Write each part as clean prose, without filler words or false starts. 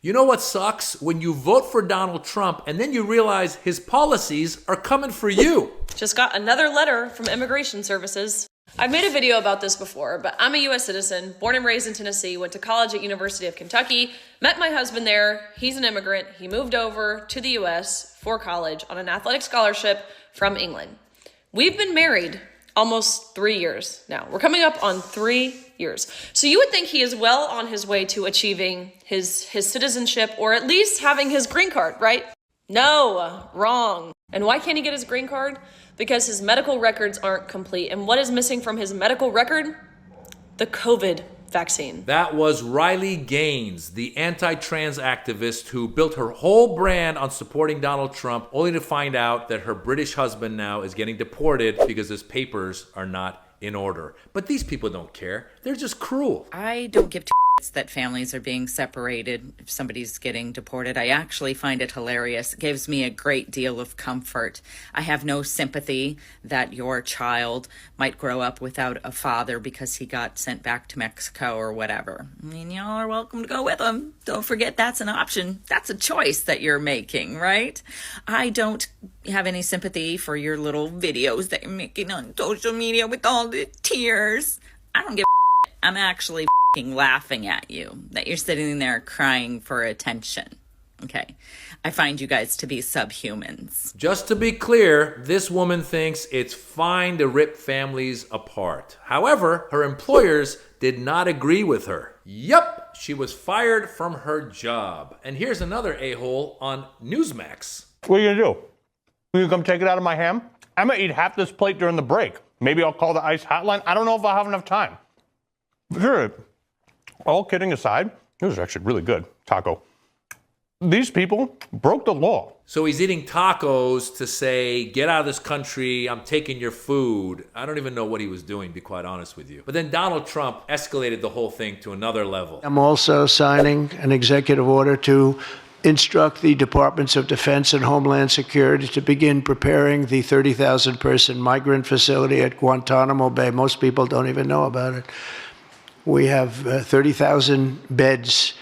You know what sucks? When you vote for Donald Trump and then you realize his policies are coming for you. Just got another letter from Immigration Services. I've made a video about this before, but I'm a U.S. citizen, born and raised in Tennessee, went to college at University of Kentucky, met my husband there. He's an immigrant. He moved over to the U.S. for college on an athletic scholarship from England. We've been married almost 3 years now. We're coming up on 3 years. So you would think he is well on his way to achieving his citizenship, or at least having his green card, right? No, wrong. And why can't he get his green card? Because his medical records aren't complete. And what is missing from his medical record? The COVID vaccine. That was Riley Gaines, the anti-trans activist who built her whole brand on supporting Donald Trump, only to find out that her British husband now is getting deported because his papers are not in order. But these people don't care. They're just cruel. I don't give two shits that families are being separated if somebody's getting deported. I actually find it hilarious. It gives me a great deal of comfort. I have no sympathy that your child might grow up without a father because he got sent back to Mexico or whatever. I mean, y'all are welcome to go with him. Don't forget that's an option. That's a choice that you're making, right? I don't have any sympathy for your little videos that you're making on social media with all the tears. I don't give a shit. I'm actually laughing at you that you're sitting there crying for attention. Okay. I find you guys to be subhumans. Just to be clear, this woman thinks it's fine to rip families apart. However, her employers did not agree with her. Yup, she was fired from her job. And here's another a-hole on Newsmax. What are you gonna do? You come take it out of my ham? I'm gonna eat half this plate during the break. Maybe I'll call the ICE hotline. I don't know if I'll have enough time. Sure. All kidding aside, it was actually really good taco. These people broke the law. So he's eating tacos to say, get out of this country, I'm taking your food. I don't even know what he was doing, to be quite honest with you. But then Donald Trump escalated the whole thing to another level. I'm also signing an executive order to instruct the Departments of Defense and Homeland Security to begin preparing the 30,000-person migrant facility at Guantanamo Bay. Most people don't even know about it. We have 30,000 beds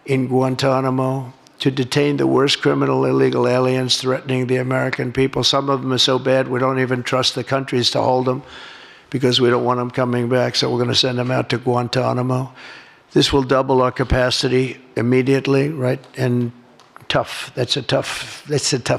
in Guantanamo to detain the worst criminal illegal aliens threatening the American people. Some of them are so bad we don't even trust the countries to hold them because we don't want them coming back, so we're going to send them out to Guantanamo. This will double our capacity immediately, right? And tough. That's a tough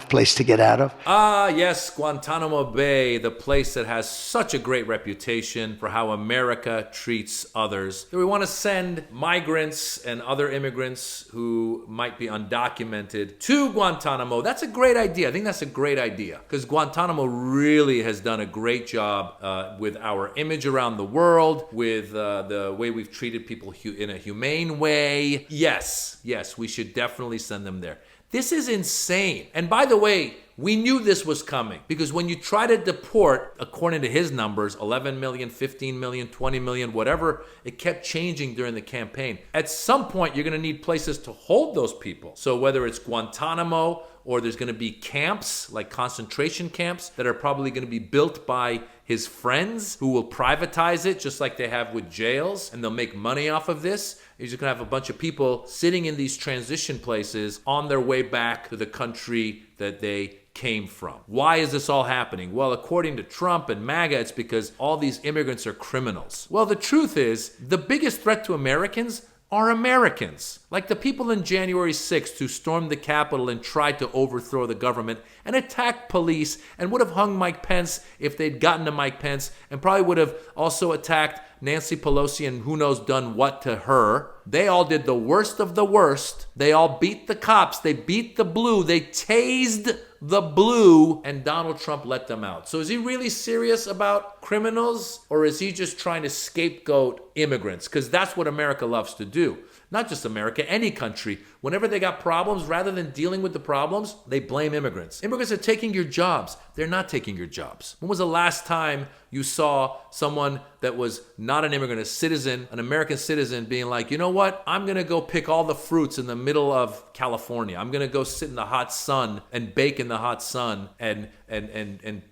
place to get out of. Ah, yes, Guantanamo Bay, the place that has such a great reputation for how America treats others. We want to send migrants and other immigrants who might be undocumented to Guantanamo. That's a great idea. I think that's a great idea because Guantanamo really has done a great job with our image around the world, with the way we've treated people in a humane way. Yes, we should definitely send them there. This is insane. And by the way, we knew this was coming because when you try to deport, according to his numbers, 11 million, 15 million, 20 million, whatever, it kept changing during the campaign. At some point, you're going to need places to hold those people. So whether it's Guantanamo or there's going to be camps, like concentration camps, that are probably going to be built by his friends who will privatize it just like they have with jails, and they'll make money off of this. He's just going to have a bunch of people sitting in these transition places on their way back to the country that they came from. Why is this all happening? Well, according to Trump and MAGA, it's because all these immigrants are criminals. Well, the truth is, the biggest threat to Americans are Americans. Like the people in January 6th who stormed the Capitol and tried to overthrow the government and attacked police and would have hung Mike Pence if they'd gotten to Mike Pence, and probably would have also attacked Nancy Pelosi and who knows done what to her. They all did the worst of the worst. They all beat the cops. They beat the blue. They tased the blue, and Donald Trump let them out. So is he really serious about criminals, or is he just trying to scapegoat immigrants? Because that's what America loves to do. Not just America, any country. Whenever they got problems, rather than dealing with the problems, they blame immigrants. Immigrants are taking your jobs. They're They're not taking your jobs. When was the last time you saw someone that was not an immigrant, a citizen, an American citizen, being like, you know what? I'm going to go pick all the fruits in the middle of California. I'm going to go sit in the hot sun and bake in the hot sun and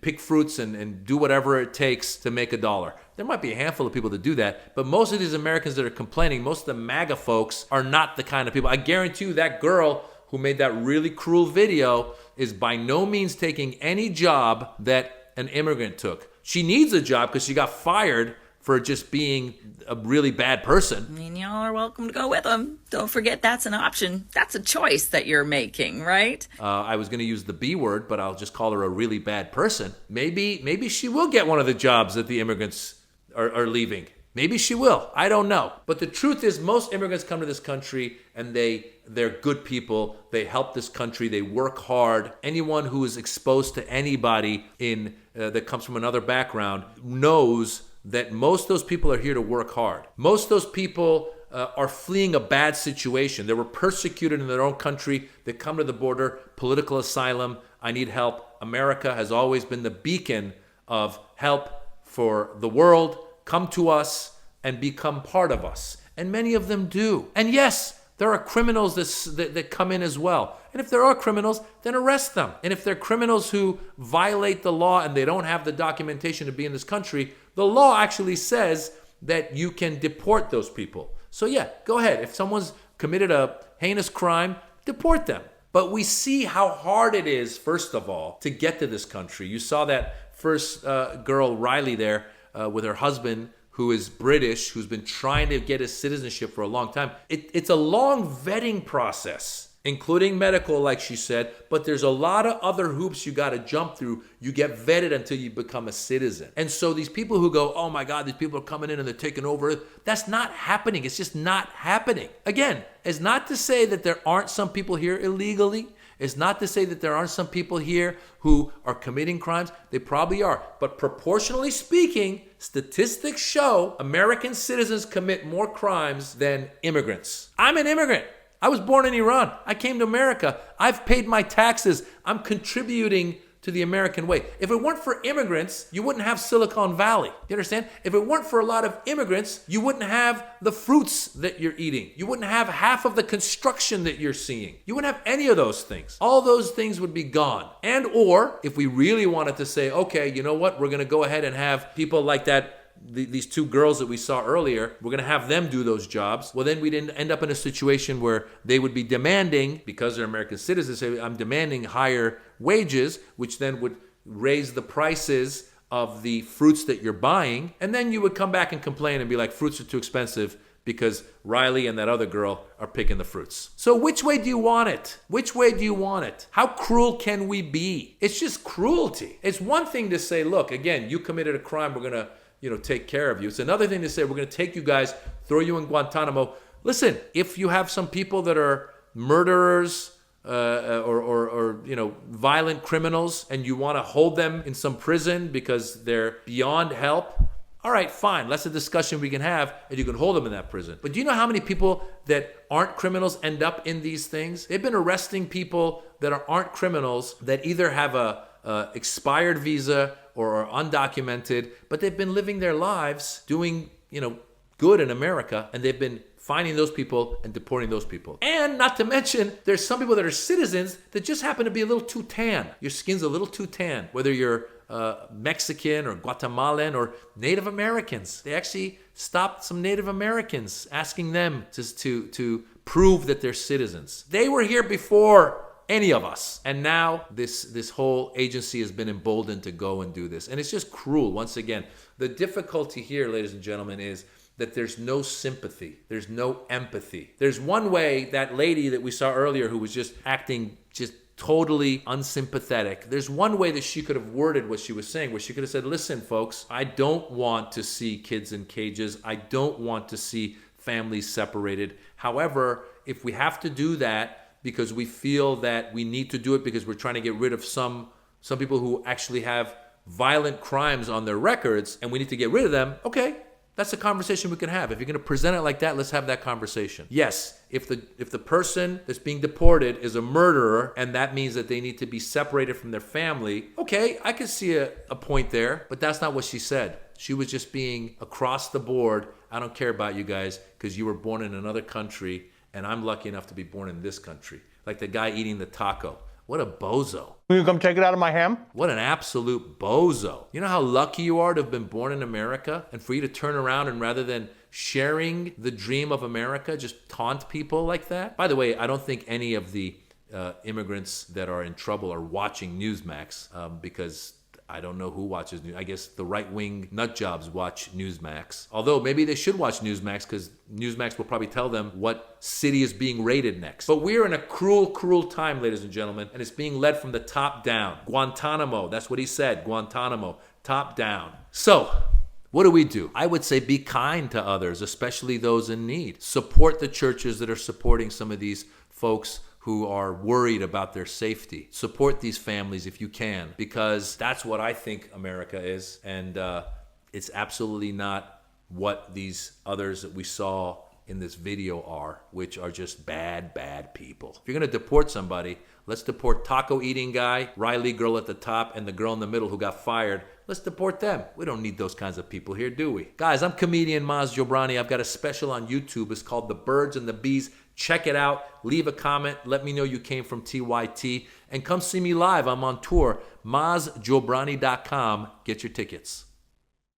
pick fruits and do whatever it takes to make $1. There might be a handful of people that do that, but most of these Americans that are complaining, most of the MAGA folks are not the kind of people. I guarantee you that girl who made that really cruel video is by no means taking any job that an immigrant took. She needs a job because she got fired for just being a really bad person. I mean, y'all are welcome to go with them. Don't forget that's an option. That's a choice that you're making, right? I was going to use the B word, but I'll just call her a really bad person. Maybe she will get one of the jobs that the immigrants are leaving. Maybe she will. I don't know. But the truth is, most immigrants come to this country and they're good people. They help this country. They work hard. Anyone who is exposed to anybody that comes from another background knows that most of those people are here to work hard. Most of those people are fleeing a bad situation. They were persecuted in their own country. They come to the border, political asylum. I need help. America has always been the beacon of help for the world. Come to us and become part of us. And many of them do. And yes, there are criminals that come in as well. And if there are criminals, then arrest them. And if they're criminals who violate the law and they don't have the documentation to be in this country, the law actually says that you can deport those people. So yeah, go ahead. If someone's committed a heinous crime, deport them. But we see how hard it is, first of all, to get to this country. You saw that first girl, Riley, there, with her husband, who is British, who's been trying to get his citizenship for a long time. It's a long vetting process, including medical, like she said, but there's a lot of other hoops you got to jump through. You get vetted until you become a citizen. And so these people who go, oh my God, these people are coming in and they're taking over, that's not happening. It's just not happening. Again, it's not to say that there aren't some people here illegally. It's not to say that there aren't some people here who are committing crimes. They probably are. But proportionally speaking, statistics show American citizens commit more crimes than immigrants. I'm an immigrant. I was born in Iran. I came to America. I've paid my taxes. I'm contributing to the American way. If it weren't for immigrants, you wouldn't have Silicon Valley. You understand? If it weren't for a lot of immigrants, you wouldn't have the fruits that you're eating. You wouldn't have half of the construction that you're seeing. You wouldn't have any of those things. All those things would be gone. And or if we really wanted to say, okay, you know what? We're going to go ahead and have people like that, these two girls that we saw earlier, we're going to have them do those jobs. Well, then we'd end up in a situation where they would be demanding, because they're American citizens, say, I'm demanding higher wages, which then would raise the prices of the fruits that you're buying. And then you would come back and complain and be like, fruits are too expensive because Riley and that other girl are picking the fruits. So which way do you want it? Which way do you want it? How cruel can we be? It's just cruelty. It's one thing to say, look, again, you committed a crime, we're going to take care of you. It's another thing to say, we're going to take you guys, throw you in Guantanamo. Listen, if you have some people that are murderers or violent criminals and you want to hold them in some prison because they're beyond help, all right, fine. That's a discussion we can have, and you can hold them in that prison. But do you know how many people that aren't criminals end up in these things? They've been arresting people that aren't criminals that either have a expired visa or are undocumented, but they've been living their lives doing, good in America, and they've been finding those people and deporting those people. And not to mention, there's some people that are citizens that just happen to be a little too tan. Your skin's a little too tan, whether you're Mexican or Guatemalan or Native Americans. They actually stopped some Native Americans, asking them to prove that they're citizens. They were here before any of us. And now this whole agency has been emboldened to go and do this. And it's just cruel. Once again, the difficulty here, ladies and gentlemen, is that there's no sympathy. There's no empathy. There's one way, that lady that we saw earlier who was just acting just totally unsympathetic. There's one way that she could have worded what she was saying, where she could have said, listen, folks, I don't want to see kids in cages. I don't want to see families separated. However, if we have to do that, because we feel that we need to do it because we're trying to get rid of some people who actually have violent crimes on their records and we need to get rid of them, okay, That's a conversation we can have. If you're going to present it like that, let's have that conversation. Yes, if the person that's being deported is a murderer and that means that they need to be separated from their family, okay, I can see a point there, but that's not what she said. She was just being across the board, I don't care about you guys because you were born in another country and I'm lucky enough to be born in this country. Like the guy eating the taco. What a bozo. Will you come take it out of my ham? What an absolute bozo. You know how lucky you are to have been born in America? And for you to turn around and rather than sharing the dream of America, just taunt people like that? By the way, I don't think any of the immigrants that are in trouble are watching Newsmax because I don't know who watches News. I guess the right-wing nut jobs watch Newsmax. Although maybe they should watch Newsmax because Newsmax will probably tell them what city is being raided next. But we're in a cruel, cruel time, ladies and gentlemen, and it's being led from the top down. Guantanamo, that's what he said, Guantanamo, top down. So, what do? I would say be kind to others, especially those in need. Support the churches that are supporting some of these folks who are worried about their safety. Support these families if you can, because that's what I think America is, and it's absolutely not what these others that we saw in this video are, which are just bad, bad people. If you're gonna deport somebody, let's deport taco eating guy, Riley girl at the top, and the girl in the middle who got fired. Let's deport them. We don't need those kinds of people here, do we? Guys, I'm comedian Maz Jobrani. I've got a special on YouTube. It's called The Birds and the Bees. Check it out. Leave a comment. Let me know you came from TYT. And come see me live. I'm on tour. MazJobrani.com. Get your tickets.